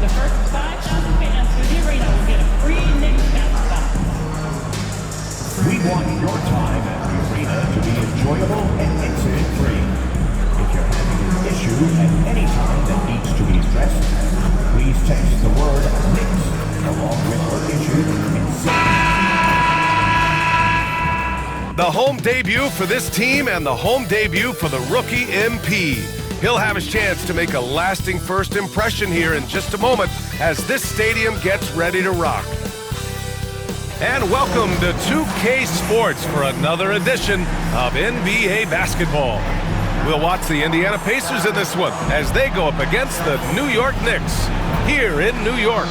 the first 5,000 fans through the arena will get a free Knicks basketball. We want your time at the arena to be enjoyable and incident-free. If you're having an issue at any time that needs to be addressed, please text the word Knicks along with your issue and The home debut for this team and the home debut for the rookie MP. He'll have his chance to make a lasting first impression here in just a moment as this stadium gets ready to rock. And welcome to 2K Sports for another edition of NBA basketball. We'll watch the Indiana Pacers in this one as they go up against the New York Knicks here in New York.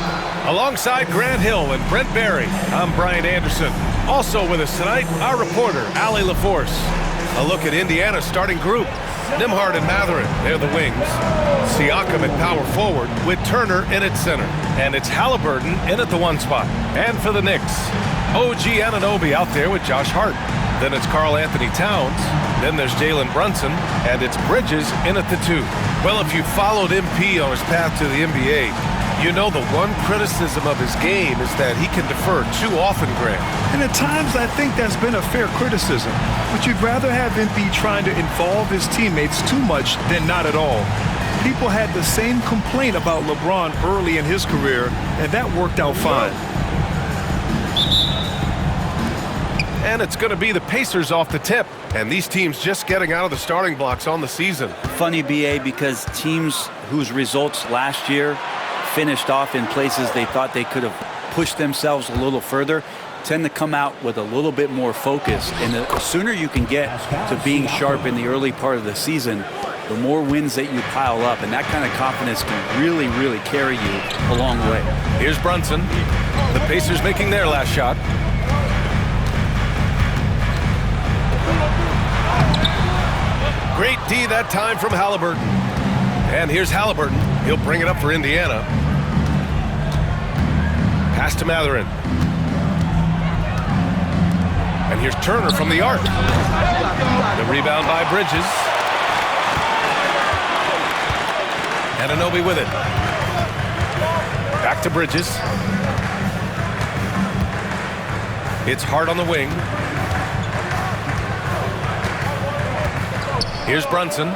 Alongside Grant Hill and Brent Barry, I'm Brian Anderson. Also with us tonight, our reporter, Allie LaForce. A look at Indiana's starting group. Nembhard and Mathurin, they're the wings. Siakam at power forward with Turner in at center. And it's Halliburton in at the one spot. And for the Knicks, OG Anunoby out there with Josh Hart. Then it's Karl Anthony Towns. Then there's Jalen Brunson. And it's Bridges in at the two. Well, if you followed MP on his path to the NBA, you know the one criticism of his game is that he can defer too often, Grant. And at times I think that's been a fair criticism. But you'd rather have MP trying to involve his teammates too much than not at all. People had the same complaint about LeBron early in his career, and that worked out fine. And it's going to be the Pacers off the tip. And these teams just getting out of the starting blocks on the season. Funny, BA, because teams whose results last year finished off in places they thought they could have pushed themselves a little further tend to come out with a little bit more focus. And the sooner you can get to being sharp in the early part of the season, the more wins that you pile up. And that kind of confidence can really, really carry you a long way. Here's Brunson. The Pacers making their last shot. Great D that time from Halliburton. And here's Halliburton. He'll bring it up for Indiana. Pass to Mathurin. And here's Turner from the arc. The rebound by Bridges. Anunoby with it. Back to Bridges. It's Hart on the wing. Here's Brunson.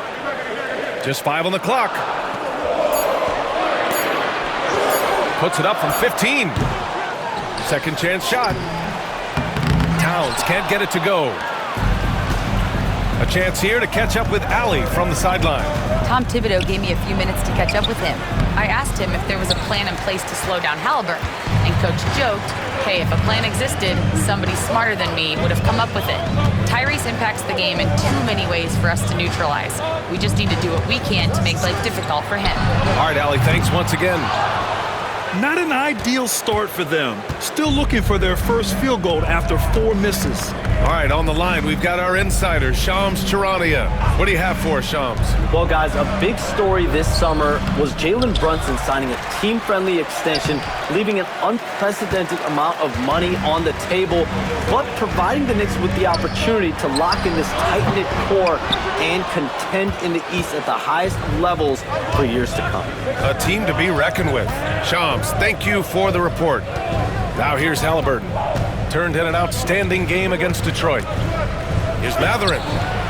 Just 5 on the clock. Puts it up from 15. Second chance shot. Towns can't get it to go. A chance here to catch up with Allie from the sideline. Tom Thibodeau gave me a few minutes to catch up with him. I asked him if there was a plan in place to slow down Halliburton, and Coach joked, hey, if a plan existed, somebody smarter than me would have come up with it. Tyrese impacts the game in too many ways for us to neutralize. We just need to do what we can to make life difficult for him. All right, Allie, thanks once again. Not an ideal start for them. Still looking for their first field goal after 4 misses. All right, on the line, we've got our insider, Shams Charania. What do you have for us, Shams? Well, guys, a big story this summer was Jalen Brunson signing a team-friendly extension, leaving an unprecedented amount of money on the table, but providing the Knicks with the opportunity to lock in this tight-knit core and contend in the East at the highest levels for years to come. A team to be reckoned with. Shams, thank you for the report. Now here's Halliburton. Turned in an outstanding game against Detroit. Here's Mathurin.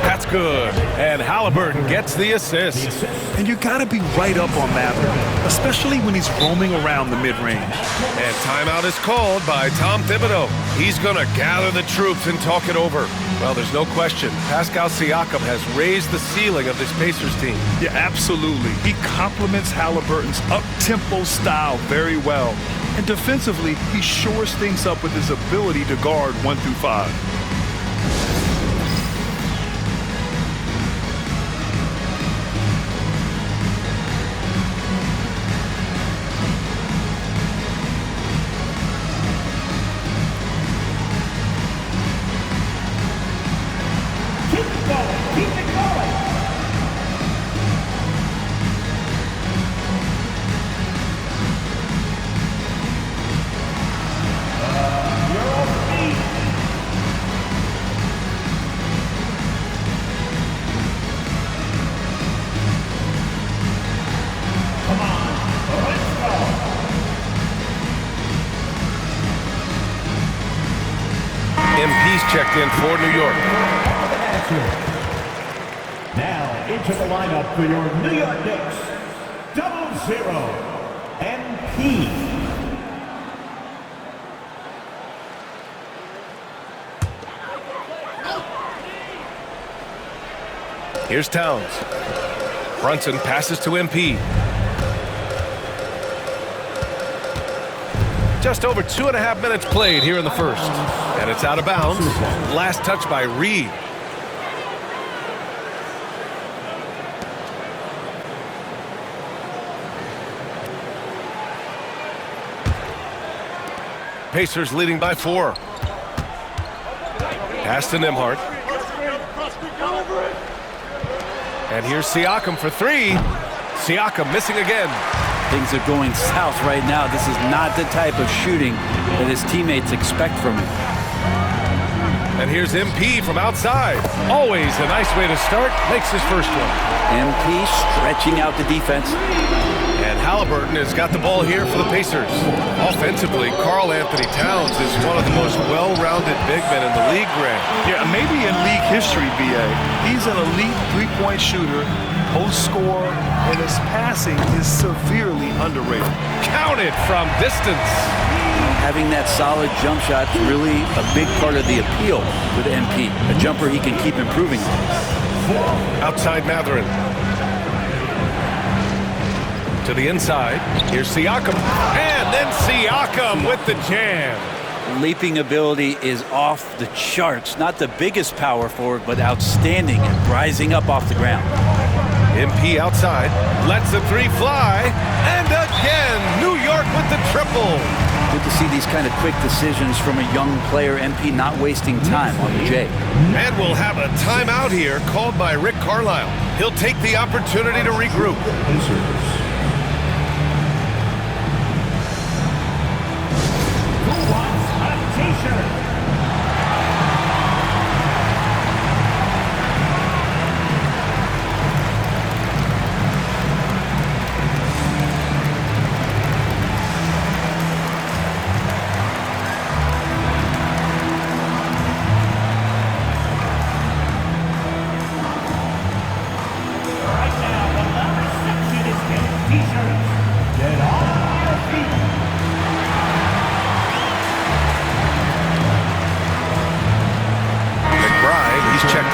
That's good. And Halliburton gets the assist. And you got to be right up on Mathurin, especially when he's roaming around the mid-range. And timeout is called by Tom Thibodeau. He's going to gather the troops and talk it over. Well, there's no question. Pascal Siakam has raised the ceiling of this Pacers team. Yeah, absolutely. He complements Halliburton's up-tempo style very well. And defensively, he shores things up with his ability to guard 1 through 5. MP's checked in for New York. Now into the lineup for your New York Knicks, 00 MP. Here's Towns. Brunson passes to MP. Just over 2.5 minutes played here in the first. And it's out of bounds. Last touch by Reed. Pacers leading by 4. Pass to Nembhard. And here's Siakam for 3. Siakam missing again. Things are going south right now. This is not the type of shooting that his teammates expect from him. And here's MP from outside. Always a nice way to start. Makes his first one. MP stretching out the defense. And Halliburton has got the ball here for the Pacers. Offensively, Karl Anthony Towns is one of the most well-rounded big men in the league, Grant. Yeah, maybe in league history, B.A. He's an elite three-point shooter, post scorer, and his passing is severely underrated. Counted from distance. Having that solid jump shot is really a big part of the appeal with MP. A jumper he can keep improving on. Outside Mathurin. To the inside. Here's Siakam. And then Siakam with the jam. Leaping ability is off the charts. Not the biggest power forward, but outstanding and rising up off the ground. MP outside. Lets the 3 fly. And again, New York with the triple. Good to see these kind of quick decisions from a young player. MP not wasting time on the J. And we'll have a timeout here called by Rick Carlisle. He'll take the opportunity to regroup.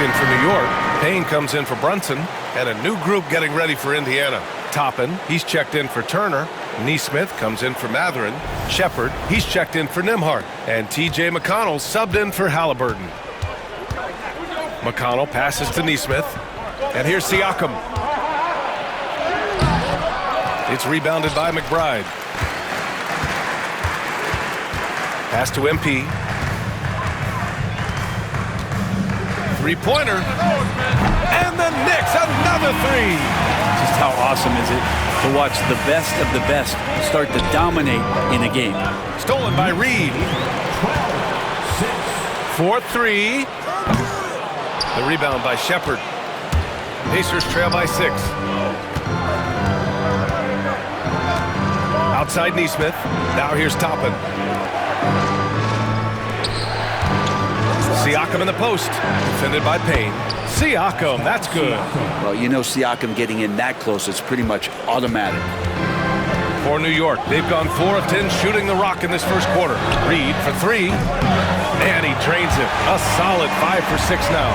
In for New York. Payne comes in for Brunson, and a new group getting ready for Indiana. Toppin, he's checked in for Turner. Neesmith comes in for Mathurin. Shepard, he's checked in for Nembhard. And T.J. McConnell subbed in for Halliburton. McConnell passes to Neesmith. And here's Siakam. It's rebounded by McBride. Pass to MP. Three-pointer. And the Knicks, another 3. Just how awesome is it to watch the best of the best start to dominate in a game. Stolen by Reed. 4-3. The rebound by Shepard. Pacers trail by 6. Outside Neesmith. Now here's Toppin. Siakam in the post. Defended by Payne. Siakam, that's good. Well, you know Siakam getting in that close, it's pretty much automatic. For New York, they've gone 4 of 10 shooting the rock in this first quarter. Reed for 3. And he drains it. A solid 5 for 6 now.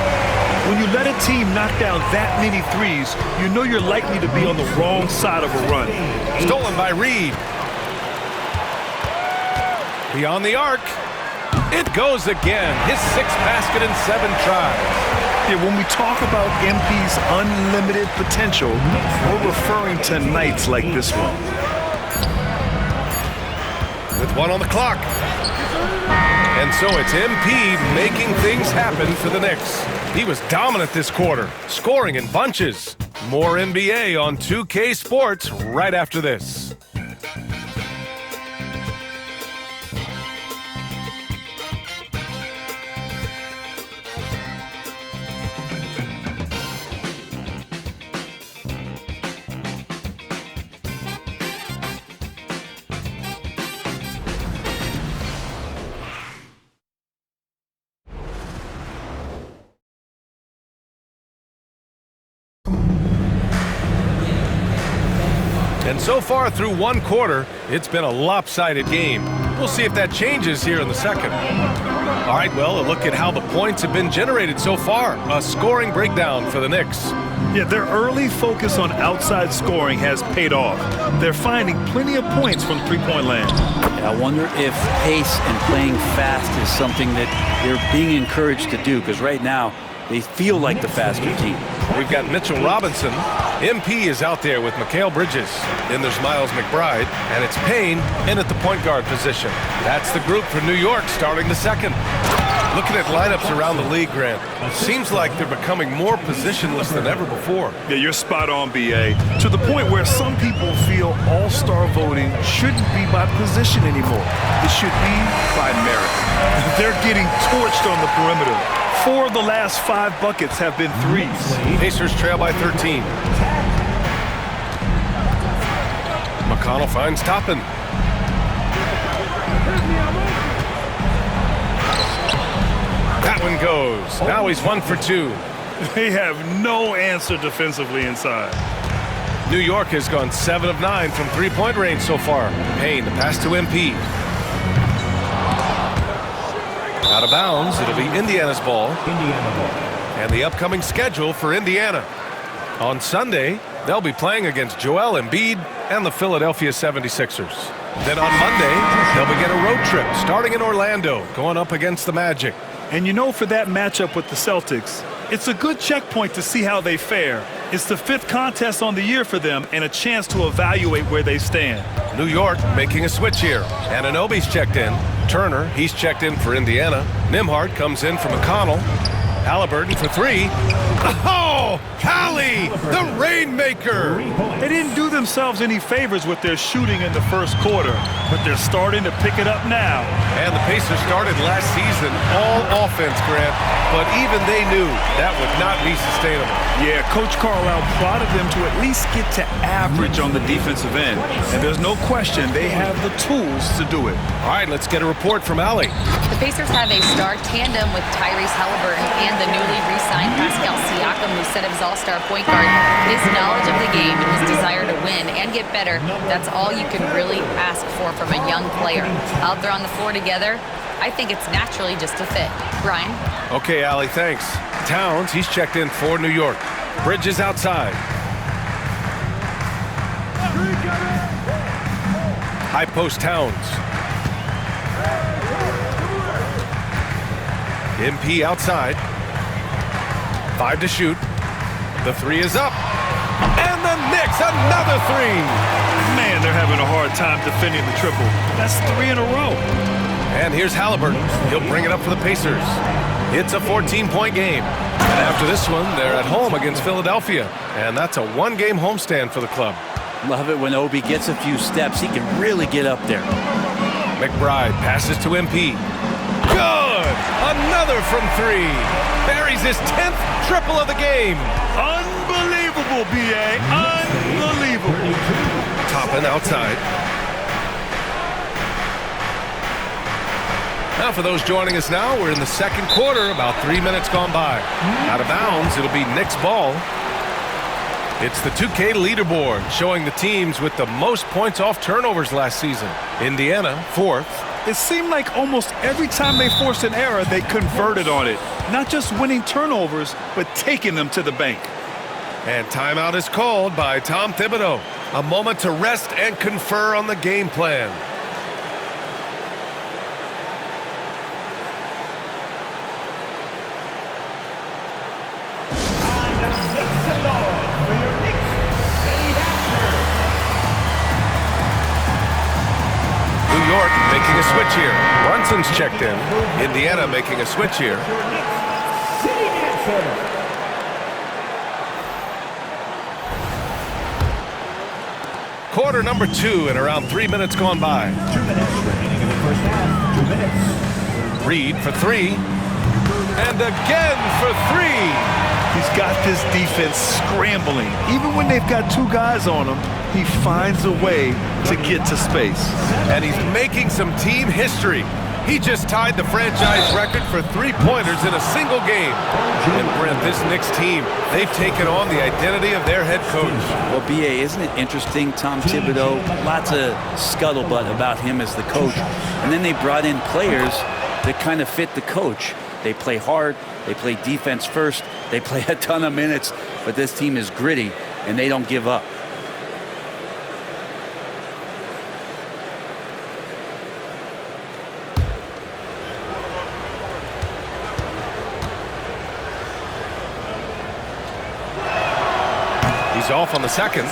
When you let a team knock down that many threes, you know you're likely to be on the wrong side of a run. Stolen by Reed. Beyond the arc. It goes again. His 6th basket in 7 tries. Yeah, when we talk about MP's unlimited potential, we're referring to nights like this one. With 1 on the clock. And so it's MP making things happen for the Knicks. He was dominant this quarter, scoring in bunches. More NBA on 2K Sports right after this. And so far through one quarter, it's been a lopsided game. We'll see if that changes here in the second. All right, well, a look at how the points have been generated so far. A scoring breakdown for the Knicks. Yeah, their early focus on outside scoring has paid off. They're finding plenty of points from three-point land. I wonder if pace and playing fast is something that they're being encouraged to do, because right now they feel like the faster team. We've got Mitchell Robinson. MP is out there with Mikal Bridges. Then there's Miles McBride, and it's Payne in at the point guard position. That's the group for New York starting the second. Looking at lineups around the league, Grant, seems like they're becoming more positionless than ever before. Yeah, you're spot on, B.A. To the point where some people feel all-star voting shouldn't be by position anymore. It should be by merit. They're getting torched on the perimeter. 4 of the last 5 buckets have been threes. Pacers trail by 13. McConnell finds Toppin. That one goes. Now he's 1 for 2. They have no answer defensively inside. New York has gone 7 of 9 from three-point range so far. Payne, the pass to MP. Out of bounds, it'll be Indiana's ball. And the upcoming schedule for Indiana. On Sunday, they'll be playing against Joel Embiid and the Philadelphia 76ers. Then on Monday, they'll begin a road trip starting in Orlando, going up against the Magic. And you know, for that matchup with the Celtics, it's a good checkpoint to see how they fare. It's the 5th contest on the year for them and a chance to evaluate where they stand. New York making a switch here. Anunoby's checked in. Turner, he's checked in for Indiana. Nembhard comes in for McConnell. Halliburton for 3. Oh, Hallie, the Rainmaker. They didn't do themselves any favors with their shooting in the first quarter, but they're starting to pick it up now. And the Pacers started last season all offense, Grant, but even they knew that would not be sustainable. Yeah, Coach Carlisle prodded them to at least get to average on the defensive end. And there's no question they have the tools to do it. All right, let's get a report from Allie. The Pacers have a star tandem with Tyrese Halliburton and the newly re-signed Pascal Siakam, who said of his all-star point guard, his knowledge of the game and his desire to win and get better, that's all you can really ask for from a young player. Out there on the floor together, I think it's naturally just a fit. Brian? Okay, Allie, thanks. Towns, he's checked in for New York. Bridges outside. High post Towns. MP outside. 5 to shoot. The 3 is up. And the Knicks, another 3. Man, they're having a hard time defending the triple. That's 3 in a row. And here's Halliburton. He'll bring it up for the Pacers. It's a 14-point game. And after this one, they're at home against Philadelphia. And that's a 1-game homestand for the club. Love it when Obi gets a few steps. He can really get up there. McBride passes to MP. Good! Another from 3. Buries his 10th triple of the game. Unbelievable, B.A. Unbelievable. Toppin outside. Now for those joining us now, we're in the second quarter, about 3 minutes gone by. Out of bounds, it'll be Knicks ball. It's the 2K leaderboard showing the teams with the most points off turnovers last season. Indiana, 4th. It seemed like almost every time they forced an error, they converted on it. Not just winning turnovers, but taking them to the bank. And timeout is called by Tom Thibodeau. A moment to rest and confer on the game plan. New York making a switch here. Brunson's checked in. Indiana making a switch here. Quarter number 2 and around 3 minutes gone by. 2 minutes remaining in the first half. 2 minutes. Reed for 3. And again for 3. He's got this defense scrambling. Even when they've got 2 guys on him, he finds a way to get to space. And he's making some team history. He just tied the franchise record for three-pointers in a single game. And Brent, this Knicks team, they've taken on the identity of their head coach. Well, B.A., isn't it interesting? Tom Thibodeau, lots of scuttlebutt about him as the coach. And then they brought in players that kind of fit the coach. They play hard, they play defense first, they play a ton of minutes, but this team is gritty, and they don't give up. He's off on the second.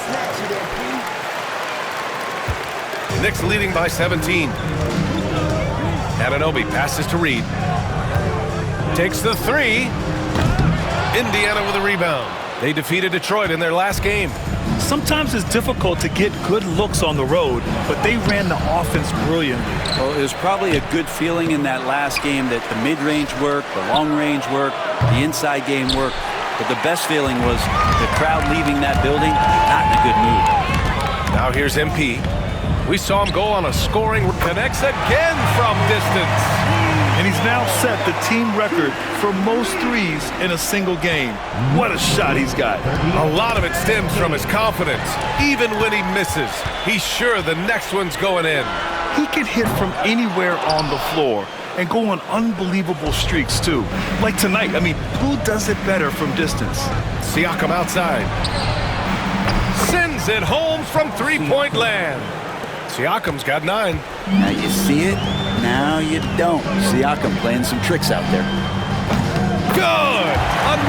Knicks leading by 17. Anunoby passes to Reed. Takes the three. Indiana with a rebound. They defeated Detroit in their last game. Sometimes it's difficult to get good looks on the road, but they ran the offense brilliantly. Well, it was probably a good feeling in that last game that the mid-range worked, the long-range worked, the inside game worked. But the best feeling was the crowd leaving that building not in a good mood. Now here's MP. We saw him go on a scoring. Connects again from distance. And he's now set the team record for most threes in a single game. What a shot he's got. A lot of it stems from his confidence. Even when he misses, he's sure the next one's going in. He can hit from anywhere on the floor and go on unbelievable streaks, too. Like tonight, I mean, who does it better from distance? Siakam outside. Sends it home from three-point land. Siakam's got 9. Now you see it, now you don't. Siakam playing some tricks out there. Good!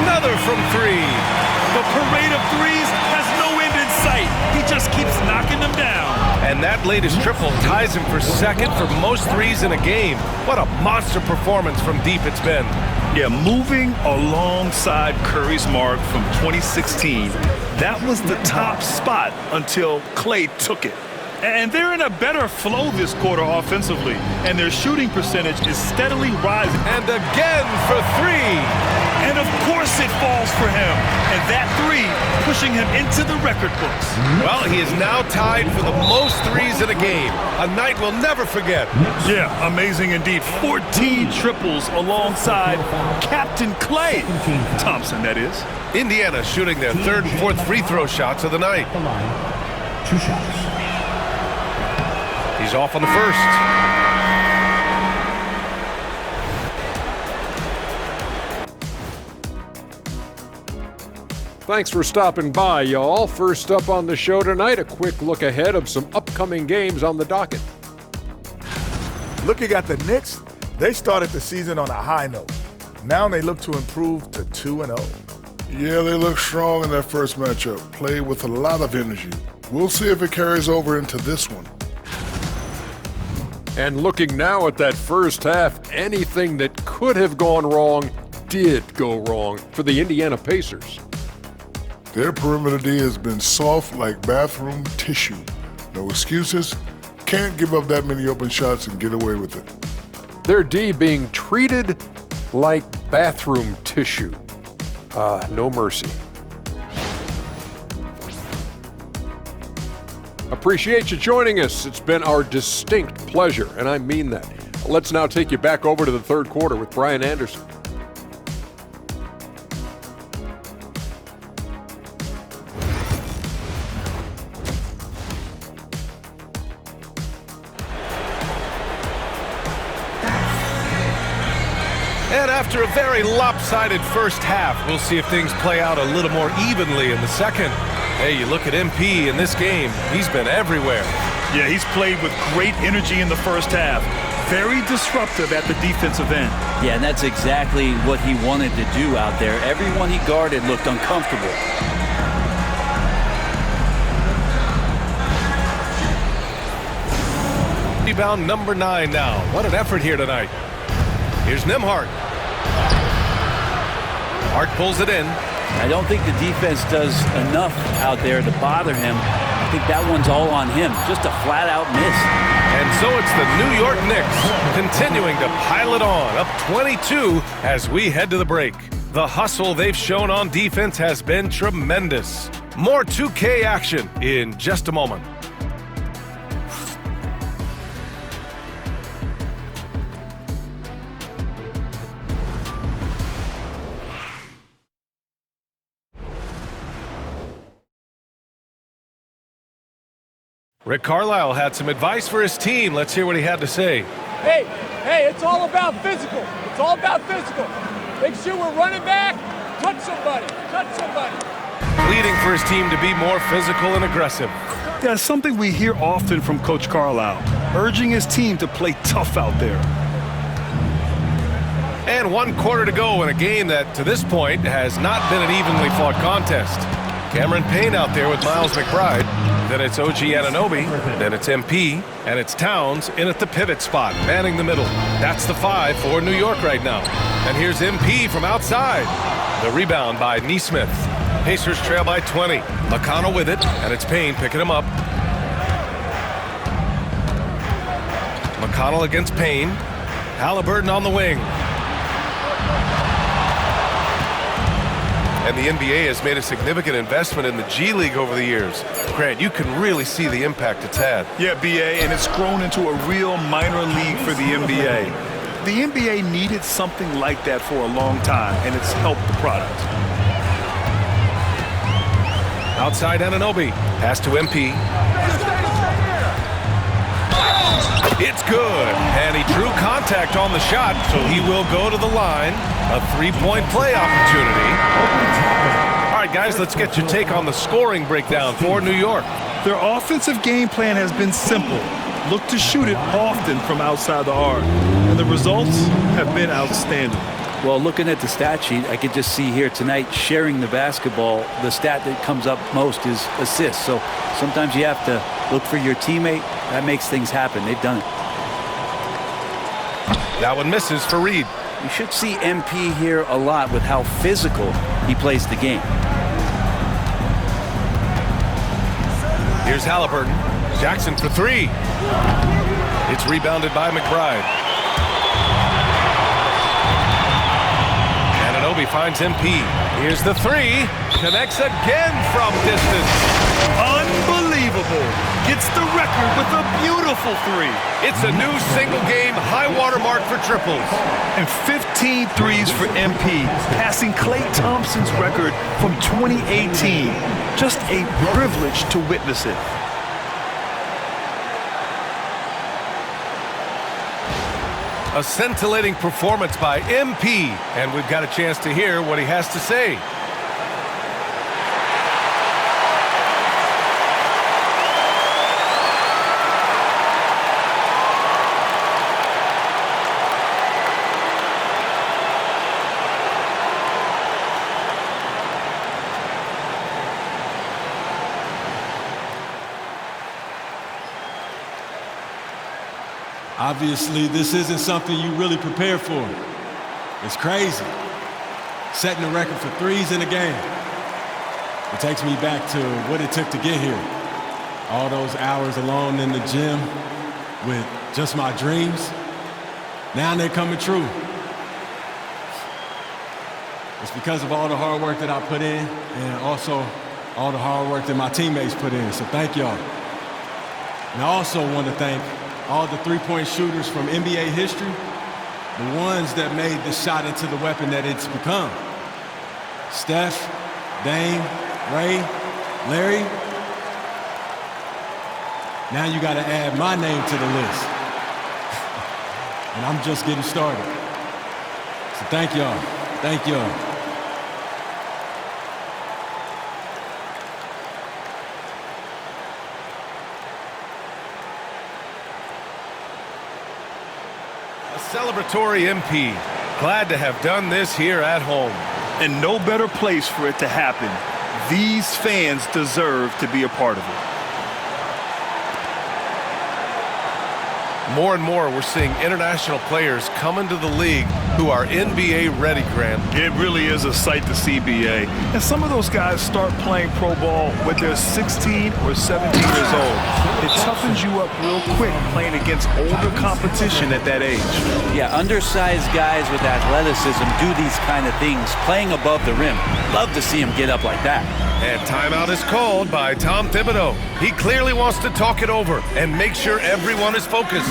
Another from 3. The parade of threes has no end in sight. He just keeps knocking them down. And that latest triple ties him for second for most threes in a game. What a monster performance from deep it's been. Yeah, moving alongside Curry's mark from 2016, that was the top spot until Klay took it. And they're in a better flow this quarter offensively, and their shooting percentage is steadily rising. And again for 3. And of course it falls for him. And that 3 pushing him into the record books. Well, he is now tied for the most threes in a game. A night we'll never forget. Yeah, amazing indeed. 14 triples alongside Captain Klay Thompson, that is. Indiana shooting their third and fourth free throw shots of the night. 2 shots. He's off on the first. Thanks for stopping by, y'all. First up on the show tonight, a quick look ahead of some upcoming games on the docket. Looking at the Knicks, they started the season on a high note. Now they look to improve to 2-0. Yeah, they look strong in their first matchup. Played with a lot of energy. We'll see if it carries over into this one. And looking now at that first half, anything that could have gone wrong did go wrong for the Indiana Pacers. Their perimeter D has been soft like bathroom tissue. No excuses. Can't give up that many open shots and get away with it. Their D being treated like bathroom tissue. No mercy. Appreciate you joining us. It's been our distinct pleasure, and I mean that. Let's now take you back over to the third quarter with Brian Anderson. And after a very lopsided first half, we'll see if things play out a little more evenly in the second. Hey, you look at MP in this game, he's been everywhere. Yeah, he's played with great energy in the first half. Very disruptive at the defensive end. Yeah, and that's exactly what he wanted to do out there. Everyone he guarded looked uncomfortable. Rebound number 9 now. What an effort here tonight. Here's Nembhard. Hart pulls it in. I don't think the defense does enough out there to bother him. I think that one's all on him. Just a flat-out miss. And so it's the New York Knicks continuing to pile it on, up 22 as we head to the break. The hustle they've shown on defense has been tremendous. More 2K action in just a moment. Rick Carlisle had some advice for his team. Let's hear what he had to say. Hey, it's all about physical. It's all about physical. Make sure we're running back. Touch somebody. Pleading for his team to be more physical and aggressive. That's something we hear often from Coach Carlisle, urging his team to play tough out there. And 1 quarter to go in a game that, to this point, has not been an evenly fought contest. Cameron Payne out there with Miles McBride. Then it's OG Anunoby. Then it's MP. And it's Towns in at the pivot spot, manning the middle. That's the 5 for New York right now. And here's MP from outside. The rebound by Nesmith. Pacers trail by 20. McConnell with it, and it's Payne picking him up. McConnell against Payne. Halliburton on the wing. And the NBA has made a significant investment in the G League over the years. Grant, you can really see the impact it's had. Yeah, BA, and it's grown into a real minor league for the NBA. The NBA needed something like that for a long time, and it's helped the product. Outside Anunoby. Pass to MP. It's good. And he drew contact on the shot, so he will go to the line. A 3-point play opportunity. All right, guys, let's get your take on the scoring breakdown for New York. Their offensive game plan has been simple. Look to shoot it often from outside the arc. And the results have been outstanding. Well, looking at the stat sheet, I could just see here tonight sharing the basketball. The stat that comes up most is assists. So sometimes you have to look for your teammate. That makes things happen. They've done it. That one misses for Reed. You should see MP here a lot with how physical he plays the game. Here's Halliburton. Jackson for 3. It's rebounded by McBride. Anunoby finds MP. Here's the 3. Connects again from distance. Unbelievable. Gets the record with a beautiful 3. It's a new single-game high-water mark for triples. And 15 threes for MP, passing Klay Thompson's record from 2018. Just a privilege to witness it. A scintillating performance by MP, and we've got a chance to hear what he has to say. Obviously, this isn't something you really prepare for. It's crazy. Setting a record for threes in a game. It takes me back to what it took to get here. All those hours alone in the gym with just my dreams. Now they're coming true. It's because of all the hard work that I put in and also all the hard work that my teammates put in. So thank y'all. And I also want to thank all the three-point shooters from NBA history, the ones that made the shot into the weapon that it's become. Steph, Dame, Ray, Larry. Now you got to add my name to the list. And I'm just getting started. So thank y'all. Thank y'all. Celebratory MP. Glad to have done this here at home. And no better place for it to happen. These fans deserve to be a part of it. More and more, we're seeing international players come into the league who are NBA ready, Grant. It really is a sight to see, BA. And some of those guys start playing pro ball when they're 16 or 17 years old. It toughens you up real quick playing against older competition at that age. Yeah, undersized guys with athleticism do these kind of things, playing above the rim. Love to see them get up like that. And timeout is called by Tom Thibodeau. He clearly wants to talk it over and make sure everyone is focused.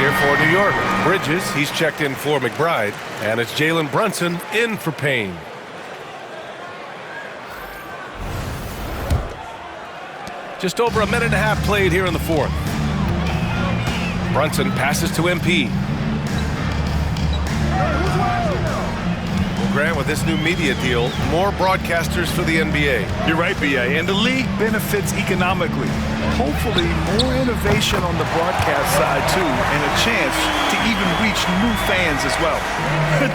here for New York. Bridges, he's checked in for McBride. And it's Jalen Brunson in for Payne. Just over a minute and a half played here in the fourth. Brunson passes to MP. Grant, with this new media deal, more broadcasters for the NBA. You're right, B.A., and the league benefits economically. Hopefully, more innovation on the broadcast side, too, and a chance to even reach new fans as well.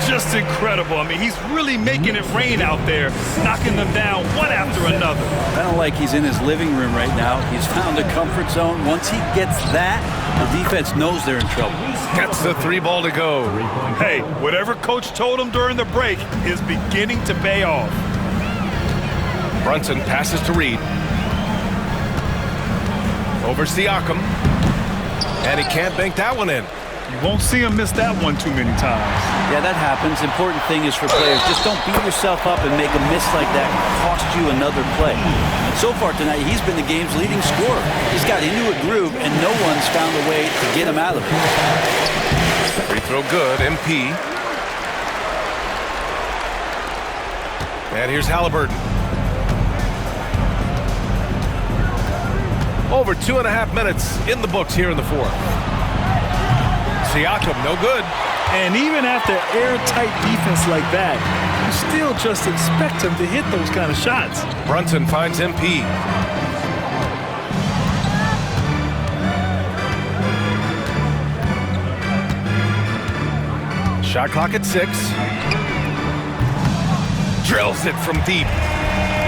Just incredible. I mean, he's really making it rain out there, knocking them down one after another. I don't like he's in his living room right now. He's found a comfort zone. Once he gets that, the defense knows they're in trouble. Gets the 3 ball to go. Hey, whatever coach told him during the break is beginning to pay off. Brunson passes to Reed. Over Siakam. And he can't bank that one in. You won't see him miss that one too many times. Yeah, that happens. Important thing is for players, just don't beat yourself up and make a miss like that and cost you another play. And so far tonight, he's been the game's leading scorer. He's got into a groove, and no one's found a way to get him out of it. Free throw good, MP. And here's Halliburton. Over 2.5 minutes in the books here in the fourth. Siakam, no good. And even after airtight defense like that, you still just expect him to hit those kind of shots. Brunson finds MP. Shot clock at 6. Drills it from deep.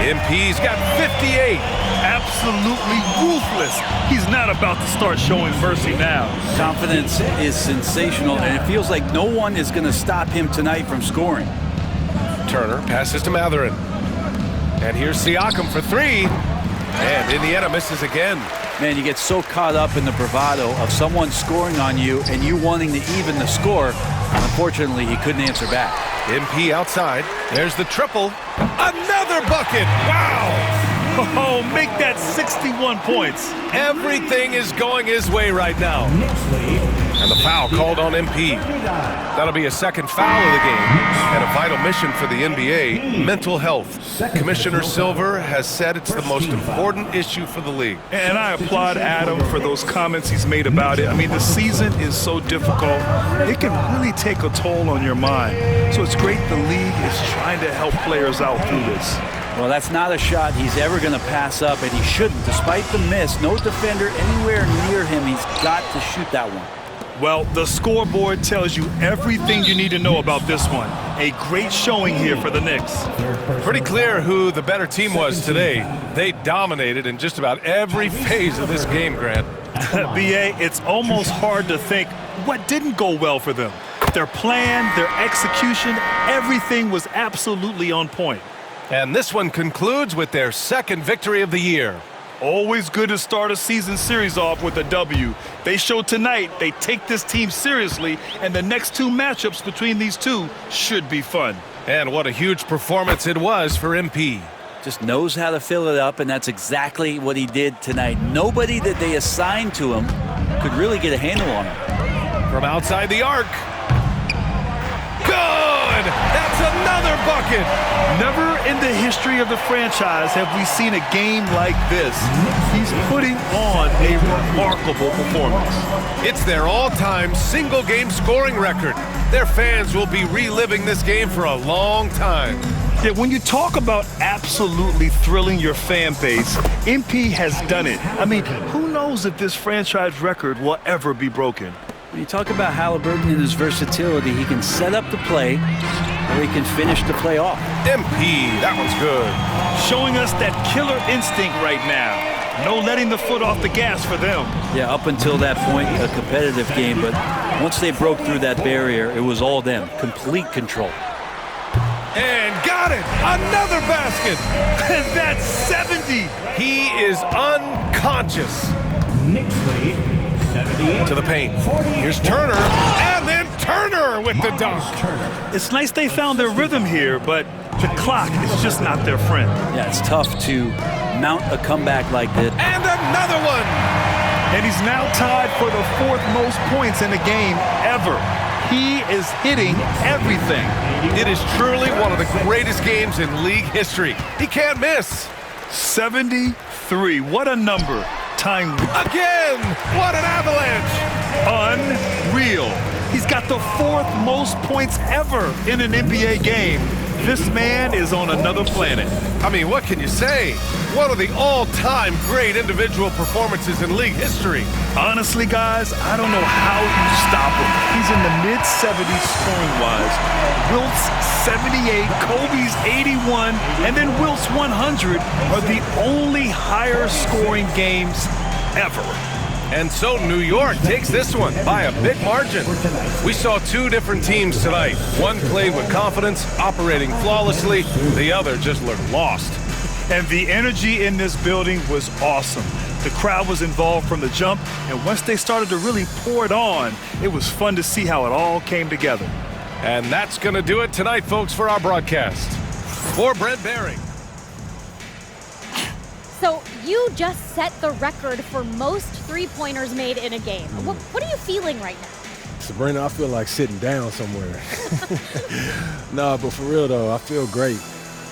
MP's got 58. Absolutely ruthless. He's not about to start showing mercy now. Confidence is sensational, and it feels like no one is going to stop him tonight from scoring. Turner passes to Matherin. And here's Siakam for 3. And Indiana misses again. Man, you get so caught up in the bravado of someone scoring on you and you wanting to even the score. Unfortunately, he couldn't answer back. MP outside. There's the triple. Another bucket. Wow. Oh, make that 61 points. Everything is going his way right now. And the foul called on MP. That'll be a second foul of the game. And a vital mission for the NBA, mental health. Commissioner Silver has said it's the most important issue for the league. And I applaud Adam for those comments he's made about it. I mean, the season is so difficult. It can really take a toll on your mind. So it's great the league is trying to help players out through this. Well, that's not a shot he's ever going to pass up, and he shouldn't. Despite the miss, no defender anywhere near him. He's got to shoot that one. Well, the scoreboard tells you everything you need to know about this one. A great showing here for the Knicks. Pretty clear who the better team was today. They dominated in just about every phase of this game, Grant. B.A., it's almost hard to think what didn't go well for them. Their plan, their execution, everything was absolutely on point. And this one concludes with their second victory of the year. Always good to start a season series off with a W. They showed tonight they take this team seriously, and the next 2 matchups between these two should be fun. And what a huge performance it was for MP. Just knows how to fill it up, and that's exactly what he did tonight. Nobody that they assigned to him could really get a handle on him. From outside the arc. Good! That's another bucket! Never in the history of the franchise have we seen a game like this. He's putting on a remarkable performance. It's their all-time single-game scoring record. Their fans will be reliving this game for a long time. Yeah, when you talk about absolutely thrilling your fan base, MP has done it. I mean, who knows if this franchise record will ever be broken? When you talk about Halliburton and his versatility, he can set up the play or he can finish the play off. MP, that one's good. Showing us that killer instinct right now. No letting the foot off the gas for them. Yeah, up until that point, a competitive game, but once they broke through that barrier, it was all them. Complete control. And got it! Another basket! And that's 70! He is unconscious. Knicks lead, 78. To the paint. Here's Turner, and then Turner with the dunk. It's nice they found their rhythm here, but the clock is just not their friend. Yeah, it's tough to mount a comeback like this. And another one! And he's now tied for the 4th most points in a game ever. He is hitting everything. It is truly one of the greatest games in league history. He can't miss. 73. What a number. Time again. What an avalanche. Unreal. He's got the 4th most points ever in an NBA game. This man is on another planet. I mean, what can you say? One of the all-time great individual performances in league history. Honestly, guys, I don't know how you stop him. He's in the mid-70s scoring-wise. Wilt's 78, Kobe's 81, and then Wilt's 100 are the only higher-scoring games ever. And so New York takes this one by a big margin. We saw 2 different teams tonight. One played with confidence, operating flawlessly. The other just looked lost. And the energy in this building was awesome. The crowd was involved from the jump, and once they started to really pour it on, it was fun to see how it all came together. And that's going to do it tonight, folks, for our broadcast. For Brent Baring. So you just set the record for most three-pointers made in a game. What are you feeling right now? Sabrina, I feel like sitting down somewhere. No, but for real though, I feel great.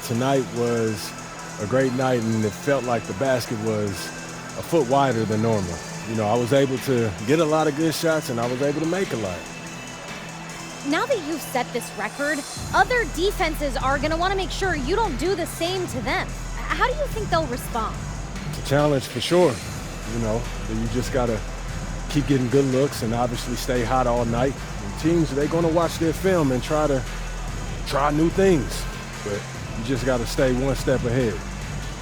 Tonight was a great night, and it felt like the basket was a foot wider than normal. You know, I was able to get a lot of good shots, and I was able to make a lot. Now that you've set this record, other defenses are going to want to make sure you don't do the same to them. How do you think they'll respond? It's a challenge for sure. You know, you just got to keep getting good looks and obviously stay hot all night. And teams, they're going to watch their film and try new things. But you just got to stay one step ahead.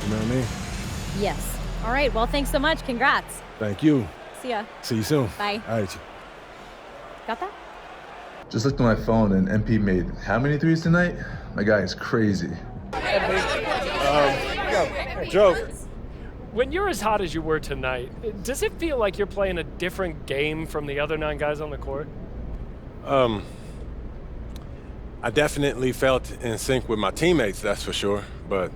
You know what I mean? Yes. All right. Well, thanks so much. Congrats. Thank you. See ya. See you soon. Bye. All right. Got that? Just looked at my phone and MP made how many threes tonight? My guy is crazy. Joe, when you're as hot as you were tonight, does it feel like you're playing a different game from the other 9 guys on the court? I definitely felt in sync with my teammates, that's for sure. But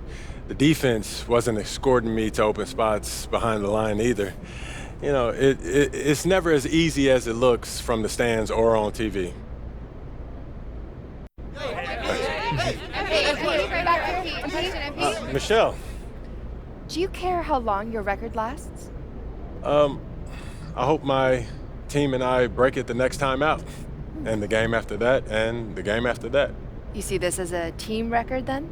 the defense wasn't escorting me to open spots behind the line either. You know, it's never as easy as it looks from the stands or on TV. Michelle. Do you care how long your record lasts? I hope my team and I break it the next time out. And the game after that, and the game after that. You see this as a team record then?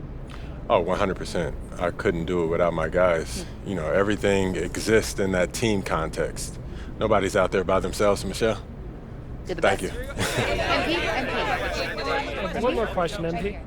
Oh, 100%. I couldn't do it without my guys. You know, everything exists in that team context. Nobody's out there by themselves, Michelle. You're the Thank best. you. MP. One more question, MP.